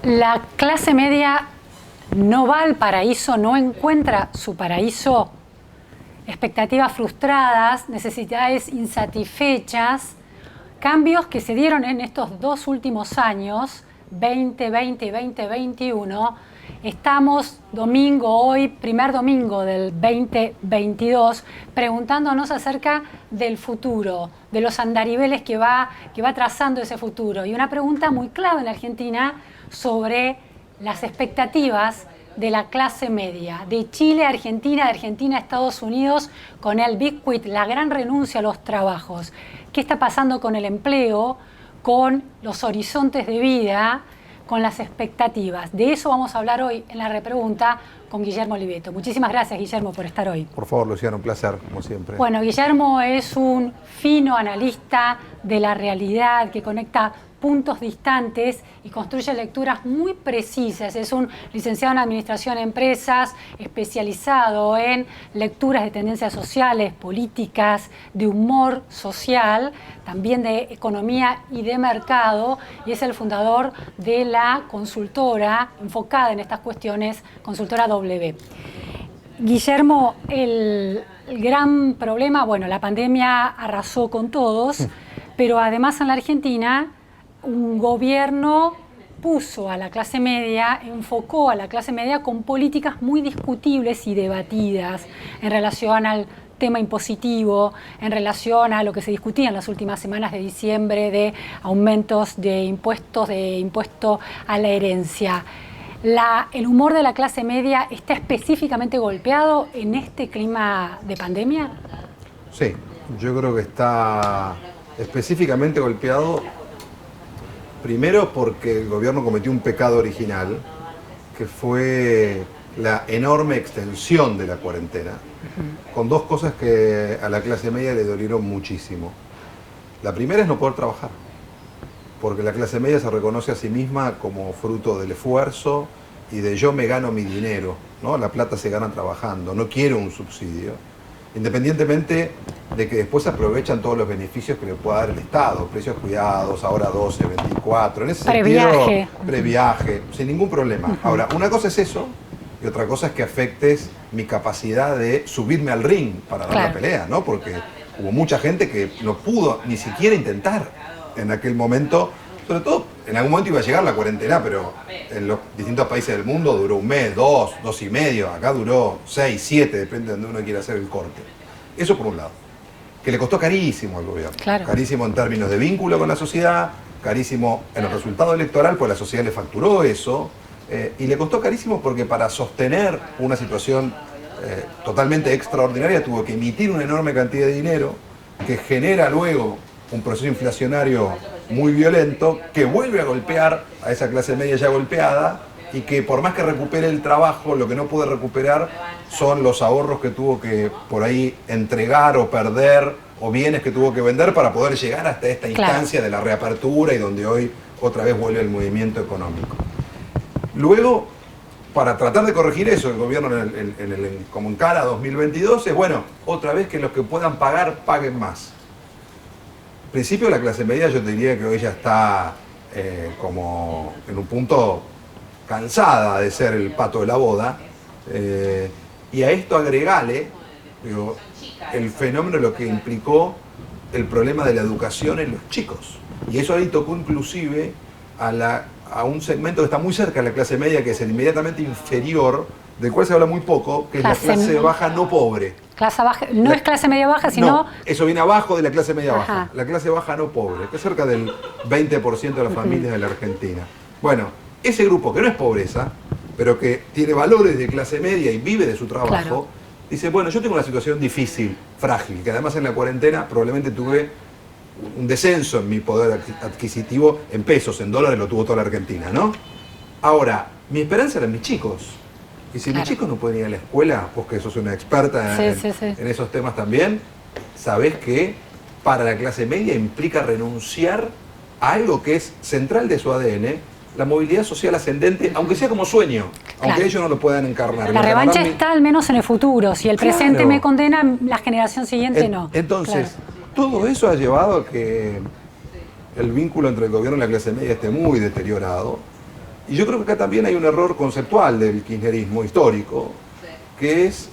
La clase media no va al paraíso, no encuentra su paraíso. Expectativas frustradas, necesidades insatisfechas, cambios que se dieron en estos dos últimos años, 2020 y 2021. Estamos hoy, primer domingo del 2022, preguntándonos acerca del futuro, de los andariveles que va trazando ese futuro. Y una pregunta muy clave en la Argentina sobre las expectativas de la clase media, de Chile a Argentina, de Argentina a Estados Unidos, con el Big Quit, la gran renuncia a los trabajos. ¿Qué está pasando con el empleo, con los horizontes de vida, con las expectativas? De eso vamos a hablar hoy en la repregunta con Guillermo Oliveto. Muchísimas gracias, Guillermo, por estar hoy. Por favor, Luciano, un placer, como siempre. Bueno, Guillermo es un fino analista de la realidad que conecta puntos distantes y construye lecturas muy precisas. Es un licenciado en Administración de Empresas, especializado en lecturas de tendencias sociales, políticas, de humor social, también de economía y de mercado, y es el fundador de la consultora enfocada en estas cuestiones, Consultora W. Guillermo, el gran problema, bueno, la pandemia arrasó con todos, pero además en la Argentina un gobierno puso a la clase media, enfocó a la clase media con políticas muy discutibles y debatidas en relación al tema impositivo, en relación a lo que se discutía en las últimas semanas de diciembre de aumentos de impuesto a la herencia. ¿El humor de la clase media está específicamente golpeado en este clima de pandemia? Sí, yo creo que está específicamente golpeado. Primero porque el gobierno cometió un pecado original, que fue la enorme extensión de la cuarentena, con dos cosas que a la clase media le dolieron muchísimo. La primera es no poder trabajar, porque la clase media se reconoce a sí misma como fruto del esfuerzo y de yo me gano mi dinero, ¿no? La plata se gana trabajando, no quiero un subsidio, independientemente de que después aprovechan todos los beneficios que le pueda dar el Estado, precios cuidados, ahora 12, 24, en ese sentido, previaje, sin ningún problema. Ahora, una cosa es eso, y otra cosa es que afectes mi capacidad de subirme al ring para dar la pelea, ¿no? Porque hubo mucha gente que no pudo ni siquiera intentar en aquel momento, sobre todo, en algún momento iba a llegar la cuarentena, pero en los distintos países del mundo duró un mes, dos y medio, acá duró 6, 7, depende de donde uno quiera hacer el corte. Eso por un lado, que le costó carísimo al gobierno, carísimo en términos de vínculo con la sociedad, carísimo en el resultado electoral, pues la sociedad le facturó eso, y le costó carísimo porque para sostener una situación totalmente extraordinaria tuvo que emitir una enorme cantidad de dinero que genera luego un proceso inflacionario muy violento que vuelve a golpear a esa clase media ya golpeada y que por más que recupere el trabajo, lo que no puede recuperar son los ahorros que tuvo que por ahí entregar o perder o bienes que tuvo que vender para poder llegar hasta esta instancia de la reapertura y donde hoy otra vez vuelve el movimiento económico. Luego, para tratar de corregir eso, el gobierno como encara 2022 es, bueno, otra vez que los que puedan pagar, paguen más. Al principio la clase media yo te diría que hoy ya está como en un punto cansada de ser el pato de la boda, y a esto agregale el fenómeno, lo que implicó el problema de la educación en los chicos, y eso ahí tocó inclusive a un segmento que está muy cerca de la clase media, que es el inmediatamente inferior, del cual se habla muy poco, que es la clase baja no pobre. Clase baja, no es clase media baja, sino... No, eso viene abajo de la clase media baja. La clase baja no pobre, que es cerca del 20% de las familias de la Argentina. Bueno, ese grupo que no es pobreza, pero que tiene valores de clase media y vive de su trabajo, dice, bueno, yo tengo una situación difícil, frágil, que además en la cuarentena probablemente tuve un descenso en mi poder adquisitivo en pesos, en dólares lo tuvo toda la Argentina, ¿no? Ahora, mi esperanza eran mis chicos. Y si mis chicos no pueden ir a la escuela, vos que sos una experta en esos temas también, sabés que para la clase media implica renunciar a algo que es central de su ADN, la movilidad social ascendente, aunque sea como sueño, aunque ellos no lo puedan encarnar. La revancha está al menos en el futuro. Si el presente me condena, la generación siguiente no. Entonces, todo eso ha llevado a que el vínculo entre el gobierno y la clase media esté muy deteriorado. Y yo creo que acá también hay un error conceptual del kirchnerismo histórico, que es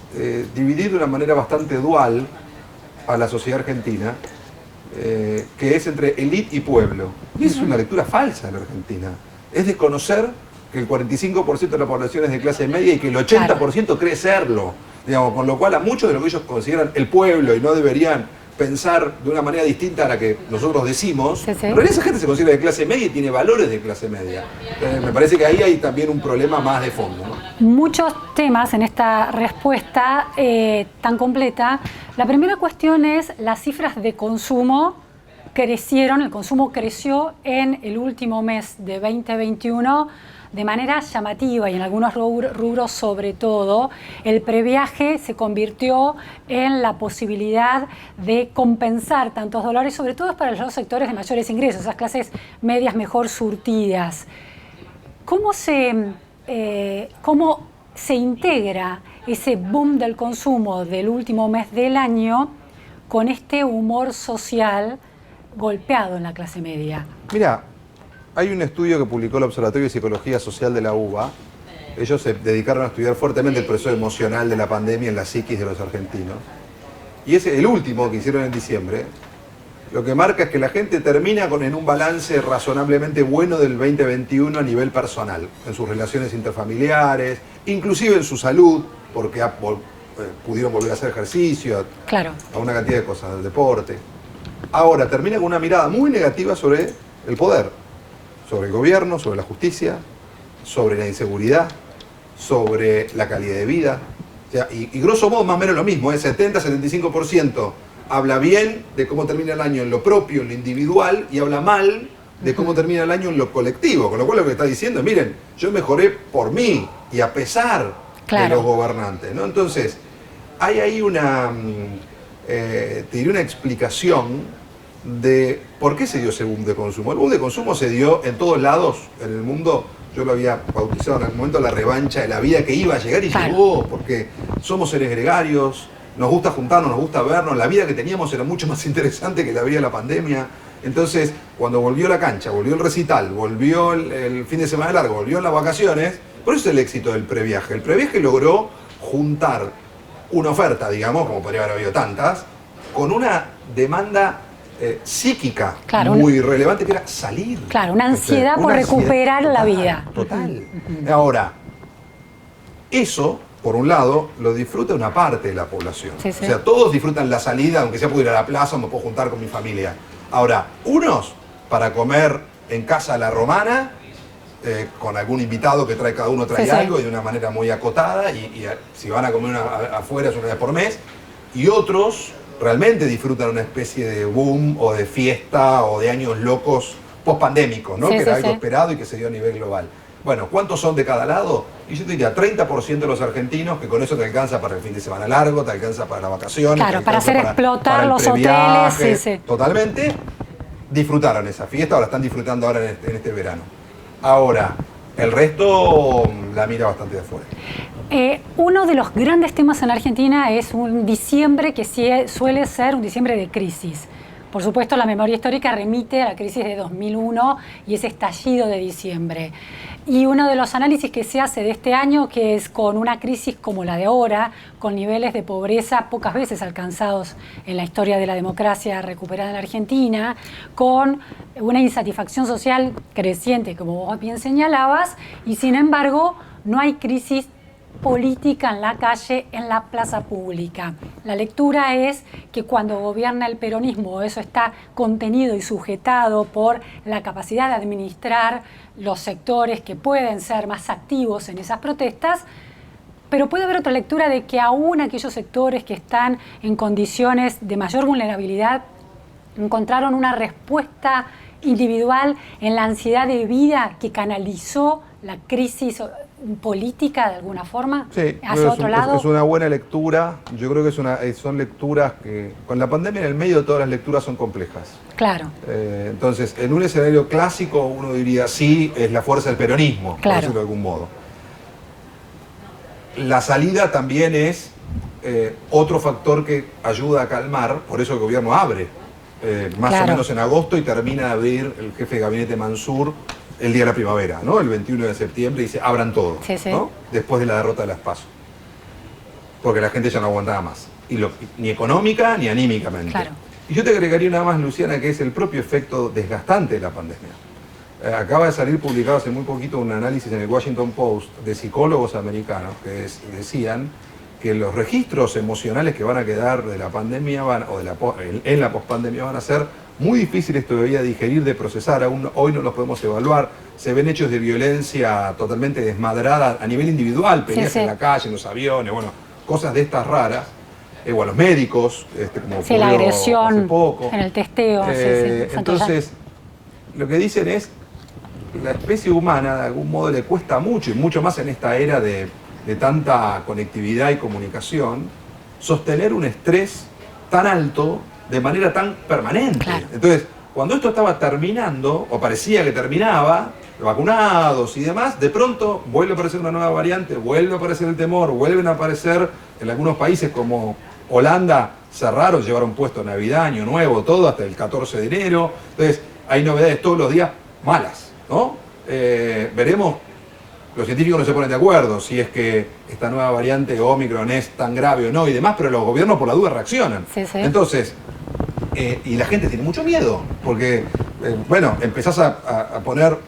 dividir de una manera bastante dual a la sociedad argentina, que es entre élite y pueblo. Y esa es una lectura falsa en la Argentina. Es desconocer que el 45% de la población es de clase media y que el 80% cree serlo. Digamos, con lo cual a muchos de lo que ellos consideran el pueblo y no deberían pensar de una manera distinta a la que nosotros decimos, pero esa gente se considera de clase media y tiene valores de clase media. Me parece que ahí hay también un problema más de fondo, ¿no? Muchos temas en esta respuesta tan completa. La primera cuestión es las cifras de consumo crecieron, el consumo creció en el último mes de 2021 de manera llamativa y en algunos rubros sobre todo. El previaje se convirtió en la posibilidad de compensar tantos dolores, sobre todo para los sectores de mayores ingresos, esas clases medias mejor surtidas. ¿Cómo se integra ese boom del consumo del último mes del año con este humor social golpeado en la clase media? Mira, hay un estudio que publicó el Observatorio de Psicología Social de la UBA. Ellos se dedicaron a estudiar fuertemente el proceso emocional de la pandemia en la psiquis de los argentinos. Y es el último que hicieron en diciembre. Lo que marca es que la gente termina en un balance razonablemente bueno del 2021 a nivel personal, en sus relaciones interfamiliares, inclusive en su salud, porque pudieron volver a hacer ejercicio, a una cantidad de cosas, del deporte. Ahora, termina con una mirada muy negativa sobre el poder, sobre el gobierno, sobre la justicia, sobre la inseguridad, sobre la calidad de vida. O sea, y grosso modo más o menos lo mismo, 70-75% habla bien de cómo termina el año en lo propio, en lo individual, y habla mal de cómo termina el año en lo colectivo. Con lo cual lo que está diciendo es, miren, yo mejoré por mí y a pesar de los gobernantes, ¿no? Entonces, hay ahí te diré una explicación de por qué se dio ese boom de consumo. El boom de consumo se dio en todos lados en el mundo. Yo lo había bautizado en algún momento la revancha de la vida que iba a llegar y llegó, porque somos seres gregarios, nos gusta juntarnos, nos gusta vernos, la vida que teníamos era mucho más interesante que la vida de la pandemia. Entonces, cuando volvió la cancha, volvió el recital, volvió el fin de semana largo, volvió las vacaciones, por eso es el éxito del previaje. El previaje logró juntar una oferta, digamos, como podría haber habido tantas, con una demanda psíquica muy relevante, que era salir. Una ansiedad por recuperar la vida. Total. Ahora, eso, por un lado, lo disfruta una parte de la población. O sea, todos disfrutan la salida, aunque sea puedo ir a la plaza o me puedo juntar con mi familia. Ahora, unos para comer en casa a la romana, con algún invitado que cada uno trae algo y de una manera muy acotada, y si van a comer afuera es una vez por mes, y otros realmente disfrutan una especie de boom o de fiesta o de años locos post-pandémicos, ¿no? Que era algo esperado y que se dio a nivel global. Bueno, ¿cuántos son de cada lado? Y yo te diría 30% de los argentinos, que con eso te alcanza para el fin de semana largo, te alcanza para las vacaciones. Para hacer explotar los hoteles. Totalmente, disfrutaron esa fiesta, ahora están disfrutando ahora en este verano. Ahora, el resto la mira bastante de afuera. Uno de los grandes temas en Argentina es un diciembre que suele ser un diciembre de crisis. Por supuesto, la memoria histórica remite a la crisis de 2001 y ese estallido de diciembre. Y uno de los análisis que se hace de este año, que es con una crisis como la de ahora, con niveles de pobreza pocas veces alcanzados en la historia de la democracia recuperada en la Argentina, con una insatisfacción social creciente, como vos bien señalabas, y sin embargo no hay crisis política en la calle, en la plaza pública. La lectura es que cuando gobierna el peronismo, eso está contenido y sujetado por la capacidad de administrar los sectores que pueden ser más activos en esas protestas, pero puede haber otra lectura de que aún aquellos sectores que están en condiciones de mayor vulnerabilidad encontraron una respuesta individual en la ansiedad de vida que canalizó la crisis política de alguna forma hacia otro lado. Es una buena lectura. Yo creo que son lecturas que con la pandemia en el medio de todas las lecturas son complejas. Claro. Entonces, en un escenario clásico uno diría sí, es la fuerza del peronismo, por decirlo de algún modo. La salida también es otro factor que ayuda a calmar, por eso el gobierno abre más o menos en agosto y termina de abrir el jefe de gabinete Mansur el día de la primavera, ¿no? El 21 de septiembre dice, abran todo, Sí, sí. ¿no? Después de la derrota de las PASO. Porque la gente ya no aguantaba más. Ni económica ni anímicamente. Claro. Y yo te agregaría nada más, Luciana, que es el propio efecto desgastante de la pandemia. Acaba de salir publicado hace muy poquito un análisis en el Washington Post de psicólogos americanos que decían que los registros emocionales que van a quedar de la pandemia en la pospandemia van a ser muy difíciles todavía de digerir, de procesar. Aún hoy no los podemos evaluar. Se ven hechos de violencia totalmente desmadrada a nivel individual, peleas en la calle, en los aviones, bueno, cosas de estas raras. Los médicos, como ocurrió la agresión hace poco. en el testeo. Entonces, lo que dicen es, la especie humana de algún modo le cuesta mucho, y mucho más en esta era de tanta conectividad y comunicación, sostener un estrés tan alto de manera tan permanente. Claro. Entonces, cuando esto estaba terminando, o parecía que terminaba, vacunados y demás, de pronto vuelve a aparecer una nueva variante, vuelve a aparecer el temor, vuelven a aparecer en algunos países como Holanda, cerraron, llevaron puesto Navidad, Año Nuevo, todo hasta el 14 de enero. Entonces, hay novedades todos los días malas, ¿no? Veremos. Los científicos no se ponen de acuerdo si es que esta nueva variante Omicron es tan grave o no y demás, pero los gobiernos por la duda reaccionan. Sí, sí. Entonces, y la gente tiene mucho miedo, porque, empezás a poner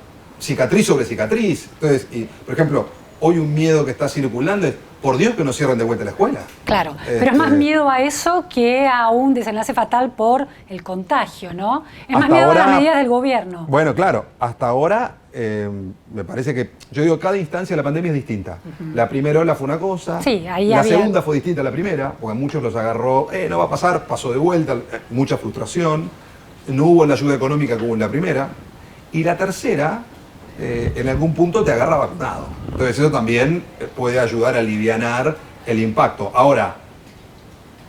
cicatriz sobre cicatriz. Entonces, por ejemplo, hoy un miedo que está circulando es, por Dios que no cierren de vuelta la escuela. Claro, pero es más miedo a eso que a un desenlace fatal por el contagio, ¿no? Es más miedo a las medidas del gobierno. Bueno, claro, hasta ahora me parece que, yo digo, cada instancia de la pandemia es distinta. La primera ola fue una cosa, sí, ahí la había... segunda fue distinta a la primera, porque a muchos los agarró, no va a pasar, pasó de vuelta, mucha frustración, no hubo la ayuda económica que hubo en la primera, y la tercera, en algún punto te agarra vacunado. Entonces eso también puede ayudar a alivianar el impacto. Ahora,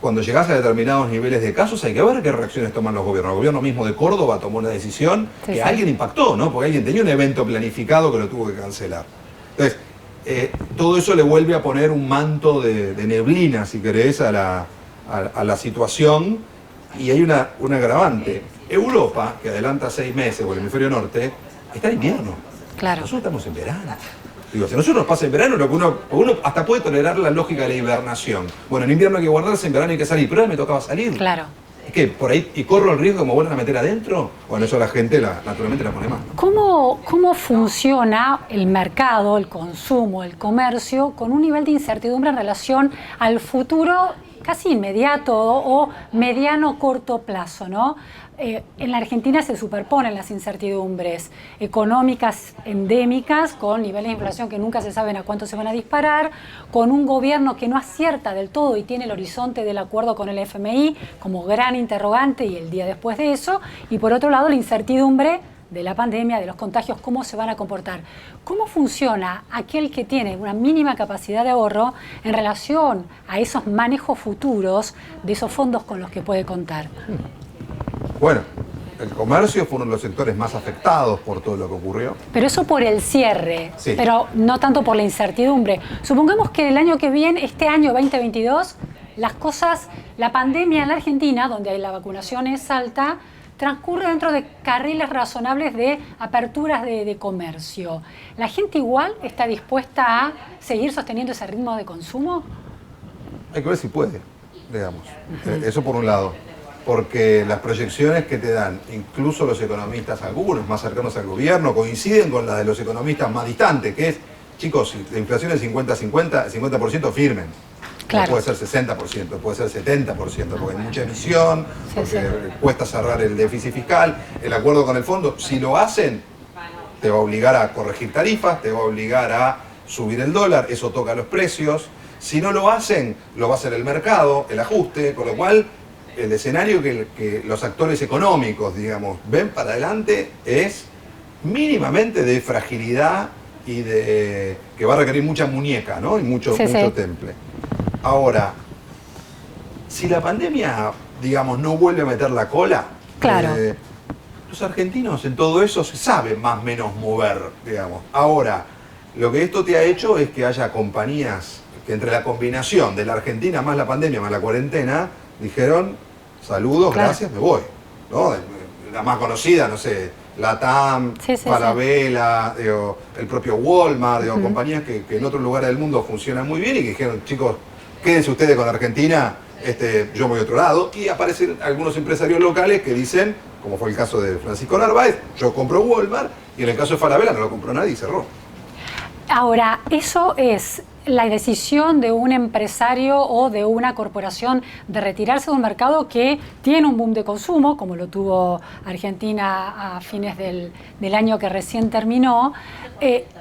cuando llegás a determinados niveles de casos hay que ver qué reacciones toman los gobiernos. El gobierno mismo de Córdoba tomó una decisión que alguien impactó, ¿no? Porque alguien tenía un evento planificado que lo tuvo que cancelar. Entonces, todo eso le vuelve a poner un manto de neblina, si querés, a la situación, y hay un agravante. Europa, que adelanta 6 meses, o el hemisferio norte, está en invierno. Claro. Nosotros estamos en verano. Digo, si a nosotros nos pasa en verano, lo que uno hasta puede tolerar la lógica de la hibernación. Bueno, en invierno hay que guardarse, en verano hay que salir, pero ahora me tocaba salir. Claro. Es que por ahí, y corro el riesgo de me vuelvan a meter adentro, bueno, eso la gente naturalmente la pone más. ¿Cómo funciona el mercado, el consumo, el comercio con un nivel de incertidumbre en relación al futuro casi inmediato o mediano corto plazo, ¿no? En la Argentina se superponen las incertidumbres económicas endémicas con niveles de inflación que nunca se saben a cuánto se van a disparar, con un gobierno que no acierta del todo y tiene el horizonte del acuerdo con el FMI como gran interrogante y el día después de eso, y por otro lado la incertidumbre de la pandemia, de los contagios, cómo se van a comportar. ¿Cómo funciona aquel que tiene una mínima capacidad de ahorro en relación a esos manejos futuros de esos fondos con los que puede contar? Bueno, el comercio fue uno de los sectores más afectados por todo lo que ocurrió. Pero eso por el cierre, sí, pero no tanto por la incertidumbre. Supongamos que el año que viene, este año 2022, la pandemia en la Argentina, donde la vacunación es alta, transcurre dentro de carriles razonables de aperturas de comercio. ¿La gente igual está dispuesta a seguir sosteniendo ese ritmo de consumo? Hay que ver si puede, digamos. Eso por un lado. Porque las proyecciones que te dan, incluso los economistas, algunos más cercanos al gobierno, coinciden con las de los economistas más distantes, que es, chicos, si la inflación es 50-50, el 50% firmen. Claro. Puede ser 60%, puede ser 70%, porque hay mucha emisión, porque cuesta cerrar el déficit fiscal, el acuerdo con el fondo. Si lo hacen, te va a obligar a corregir tarifas, te va a obligar a subir el dólar, eso toca los precios. Si no lo hacen, lo va a hacer el mercado, el ajuste, con lo cual el escenario que los actores económicos, digamos, ven para adelante es mínimamente de fragilidad y de que va a requerir mucha muñeca, ¿no? Y mucho temple. Ahora, si la pandemia, digamos, no vuelve a meter la cola, claro, los argentinos en todo eso se saben más o menos mover, digamos. Ahora, lo que esto te ha hecho es que haya compañías que entre la combinación de la Argentina más la pandemia más la cuarentena, dijeron, saludos, gracias, me voy, ¿no? La más conocida, no sé, Latam, Falabella, el propio Walmart, compañías que en otros lugares del mundo funcionan muy bien y que dijeron, chicos, quédense ustedes con Argentina, yo me voy a otro lado. Y aparecen algunos empresarios locales que dicen, como fue el caso de Francisco Narváez, yo compro Walmart, y en el caso de Falabella no lo compró nadie y cerró. Ahora, eso es la decisión de un empresario o de una corporación de retirarse de un mercado que tiene un boom de consumo, como lo tuvo Argentina a fines del año que recién terminó,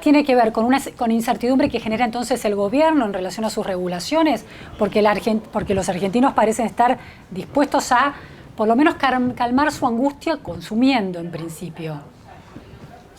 tiene que ver con incertidumbre que genera entonces el gobierno en relación a sus regulaciones, porque los argentinos parecen estar dispuestos a, por lo menos, calmar su angustia consumiendo en principio.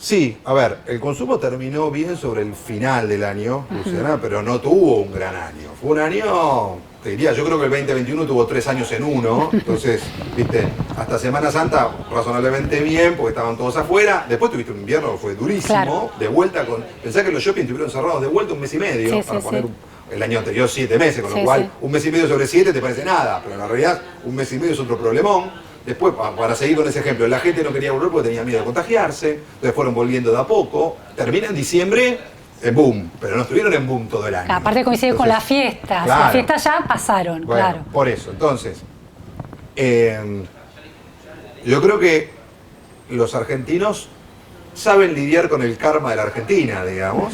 Sí, a ver, el consumo terminó bien sobre el final del año, Luciana, pero no tuvo un gran año. Fue un año, te diría, yo creo que el 2021 tuvo 3 años en uno, entonces, viste, hasta Semana Santa razonablemente bien, porque estaban todos afuera. Después tuviste un invierno que fue durísimo, de vuelta pensá que los shopping estuvieron cerrados de vuelta 1 mes y medio, para poner el año anterior 7 meses, con lo cual 1 mes y medio sobre 7 te parece nada, pero en la realidad 1 mes y medio es otro problemón. Después, para seguir con ese ejemplo, la gente no quería volver porque tenía miedo de contagiarse, entonces fueron volviendo de a poco, termina en diciembre en boom, pero no estuvieron en boom todo el año. Aparte coincide con las fiestas, claro, las fiestas ya pasaron, bueno, claro. Por eso, entonces, yo creo que los argentinos saben lidiar con el karma de la Argentina, digamos,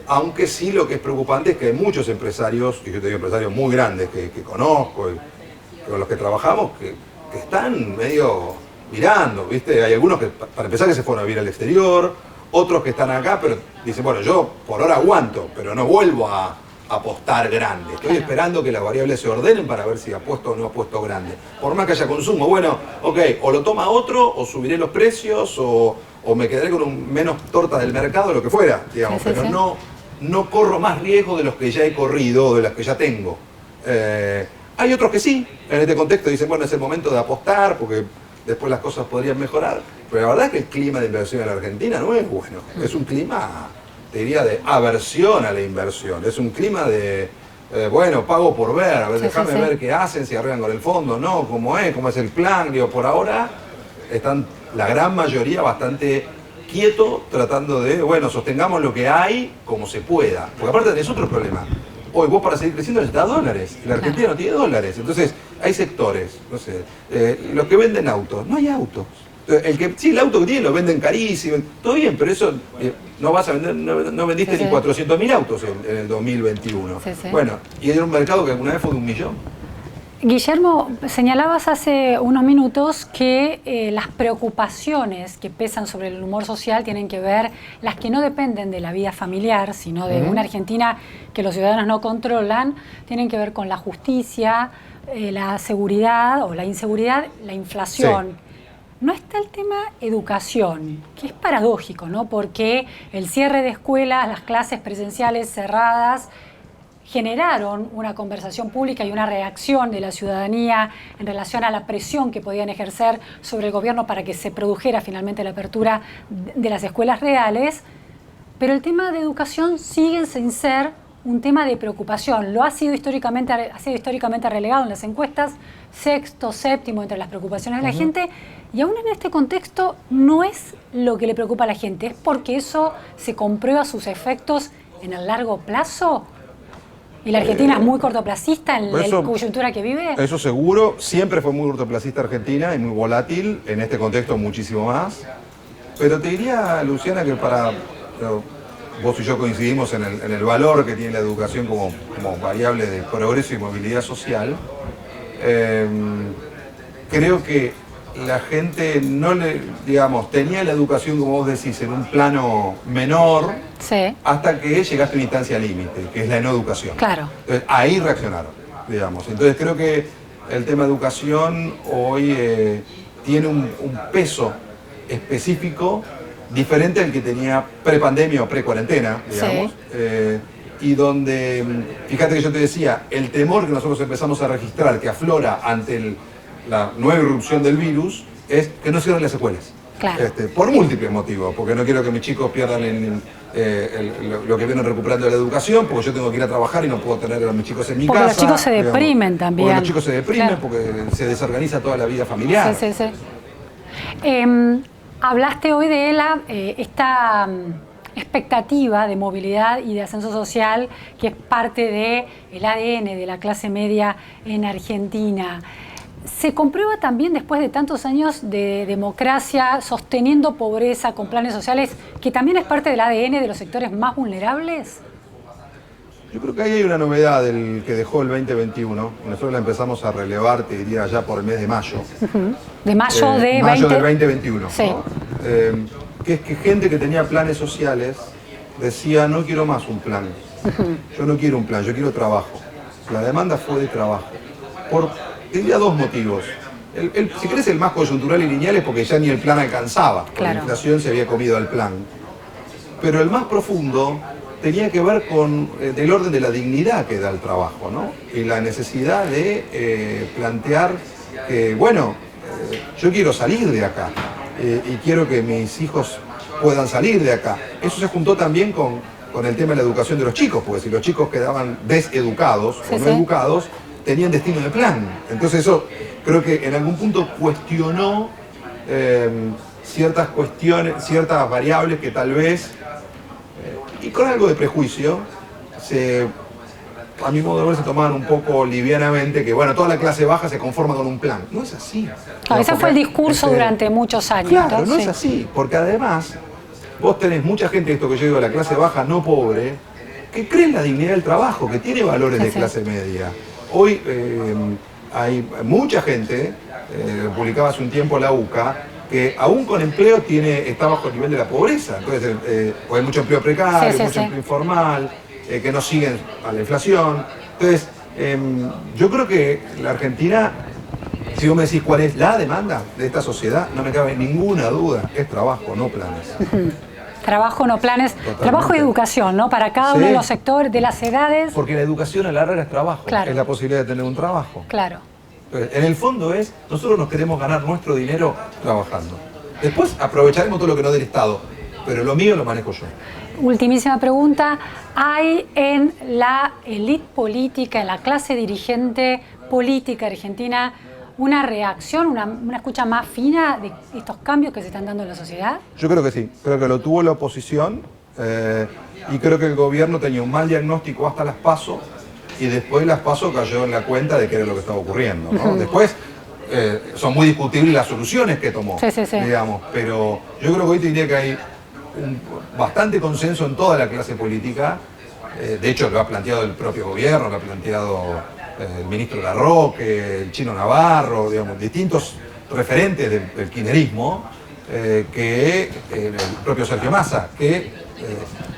aunque sí lo que es preocupante es que hay muchos empresarios, y yo te digo empresarios muy grandes que conozco y con los que trabajamos, que están medio mirando, ¿viste? Hay algunos que, para empezar, que se fueron a vivir al exterior, otros que están acá, pero dicen, bueno, yo por ahora aguanto, pero no vuelvo a apostar grande. Estoy esperando que las variables se ordenen para ver si apuesto o no apuesto grande. Por más que haya consumo, bueno, ok, o lo toma otro, o subiré los precios, o me quedaré con menos torta del mercado, lo que fuera, digamos, pero no corro más riesgo de los que ya he corrido o de los que ya tengo. Hay otros que sí, en este contexto dicen, bueno, es el momento de apostar porque después las cosas podrían mejorar. Pero la verdad es que el clima de inversión en la Argentina no es bueno. Es un clima, te diría, de aversión a la inversión. Es un clima de, bueno, pago por ver, a ver, déjame ver qué hacen, si arreglan con el fondo, no, cómo es el plan. Digo, por ahora están la gran mayoría bastante quieto, tratando de, bueno, sostengamos lo que hay como se pueda. Porque aparte tenés otro problema. Hoy vos para seguir creciendo necesitas dólares. La Argentina no tiene dólares. Entonces hay sectores, no sé, los que venden autos, no hay autos. El auto que tiene lo venden carísimo, todo bien, pero eso no vas a vender, no vendiste ni 400.000 autos en el 2021. Bueno, y era un mercado que alguna vez fue de 1 millón. Guillermo, señalabas hace unos minutos que las preocupaciones que pesan sobre el humor social tienen que ver, las que no dependen de la vida familiar, sino de una Argentina que los ciudadanos no controlan, tienen que ver con la justicia, la seguridad o la inseguridad, la inflación. No está el tema educación, que es paradójico, ¿no? Porque el cierre de escuelas, las clases presenciales cerradas, generaron una conversación pública y una reacción de la ciudadanía en relación a la presión que podían ejercer sobre el gobierno para que se produjera finalmente la apertura de las escuelas reales, pero el tema de educación sigue sin ser un tema de preocupación. Lo ha sido históricamente relegado en las encuestas, 6º, 7º entre las preocupaciones de la gente, y aún en este contexto no es lo que le preocupa a la gente, es porque eso se comprueba sus efectos en el largo plazo. ¿Y la Argentina es muy cortoplacista en la coyuntura que vive? Eso seguro, siempre fue muy cortoplacista Argentina y muy volátil, en este contexto muchísimo más. Pero te diría, Luciana, que vos y yo coincidimos en el valor que tiene la educación como variable de progreso y movilidad social. Creo que la gente tenía la educación, como vos decís, en un plano menor, hasta que llegaste a una instancia límite, que es la no educación. Claro. Entonces, ahí reaccionaron, digamos. Entonces creo que el tema educación hoy tiene un peso específico diferente al que tenía pre-pandemia o pre-cuarentena, digamos. Y donde, fíjate que yo te decía, el temor que nosotros empezamos a registrar, que aflora ante la nueva irrupción del virus, es que no cierren las escuelas. Claro. Por múltiples motivos, porque no quiero que mis chicos pierdan lo que vienen recuperando de la educación, porque yo tengo que ir a trabajar y no puedo tener a mis chicos en mi casa. Porque los chicos se deprimen también. Porque los chicos se deprimen, porque se desorganiza toda la vida familiar. Hablaste hoy de esta expectativa de movilidad y de ascenso social que es parte del ADN de la clase media en Argentina. ¿Se comprueba también después de tantos años de democracia sosteniendo pobreza con planes sociales que también es parte del ADN de los sectores más vulnerables? Yo creo que ahí hay una novedad del que dejó el 2021. Nosotros la empezamos a relevar, te diría, ya por el mes de mayo. De mayo de mayo del 2021. Sí. ¿No? Que es que gente que tenía planes sociales decía, no quiero más un plan. Yo no quiero un plan, yo quiero trabajo. La demanda fue de trabajo. Por, te diría, dos motivos. Si querés, el más coyuntural y lineal es porque ya ni el plan alcanzaba. Claro. La inflación se había comido al plan. Pero el más profundo tenía que ver con el orden de la dignidad que da el trabajo, ¿no? Y la necesidad de plantear que, bueno, yo quiero salir de acá y quiero que mis hijos puedan salir de acá. Eso se juntó también con el tema de la educación de los chicos, porque si los chicos quedaban deseducados o no educados, tenían destino de plan. Entonces eso creo que en algún punto cuestionó ciertas cuestiones, ciertas variables que tal vez, y con algo de prejuicio, a mi modo de ver, se tomaban un poco livianamente que, bueno, toda la clase baja se conforma con un plan. No es así. Claro, ese fue el discurso durante muchos años. Claro, no es así, porque además vos tenés mucha gente, esto que yo digo, la clase baja no pobre, que cree en la dignidad del trabajo, que tiene valores de clase media. Hoy hay mucha gente, publicaba hace un tiempo la UCA, que aún con empleo está bajo el nivel de la pobreza. Entonces, hay mucho empleo precario, mucho empleo informal, que no siguen a la inflación. Entonces, yo creo que la Argentina, si vos me decís cuál es la demanda de esta sociedad, no me cabe ninguna duda, es trabajo, no planes. Trabajo, no planes, totalmente. Trabajo y educación, ¿no? Para cada uno de los sectores, de las edades. Porque la educación a la larga es trabajo, es la posibilidad de tener un trabajo. Claro. Entonces, en el fondo nosotros nos queremos ganar nuestro dinero trabajando. Después aprovecharemos todo lo que nos dé el Estado, pero lo mío lo manejo yo. Ultimísima pregunta, ¿hay en la élite política, en la clase dirigente política argentina, una reacción, una escucha más fina de estos cambios que se están dando en la sociedad? Yo creo que sí, creo que lo tuvo la oposición y creo que el gobierno tenía un mal diagnóstico hasta las PASO y después las PASO cayó en la cuenta de qué era lo que estaba ocurriendo, ¿no? Después son muy discutibles las soluciones que tomó, digamos, pero yo creo que hoy tendría que hay bastante consenso en toda la clase política, de hecho lo ha planteado el propio gobierno, lo ha planteado el ministro Larroque, el Chino Navarro, digamos, distintos referentes del kirchnerismo, que el propio Sergio Massa, que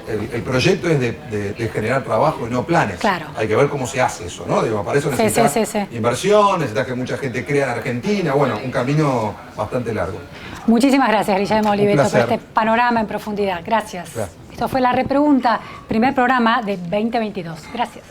el proyecto es de generar trabajo y no planes. Claro. Hay que ver cómo se hace eso, ¿no? Digo, para eso necesitas inversión, necesitas que mucha gente crea en Argentina, bueno, un camino bastante largo. Muchísimas gracias, Guillermo Oliveto, por este panorama en profundidad. Gracias. Esto fue La Repregunta, primer programa de 2022. Gracias.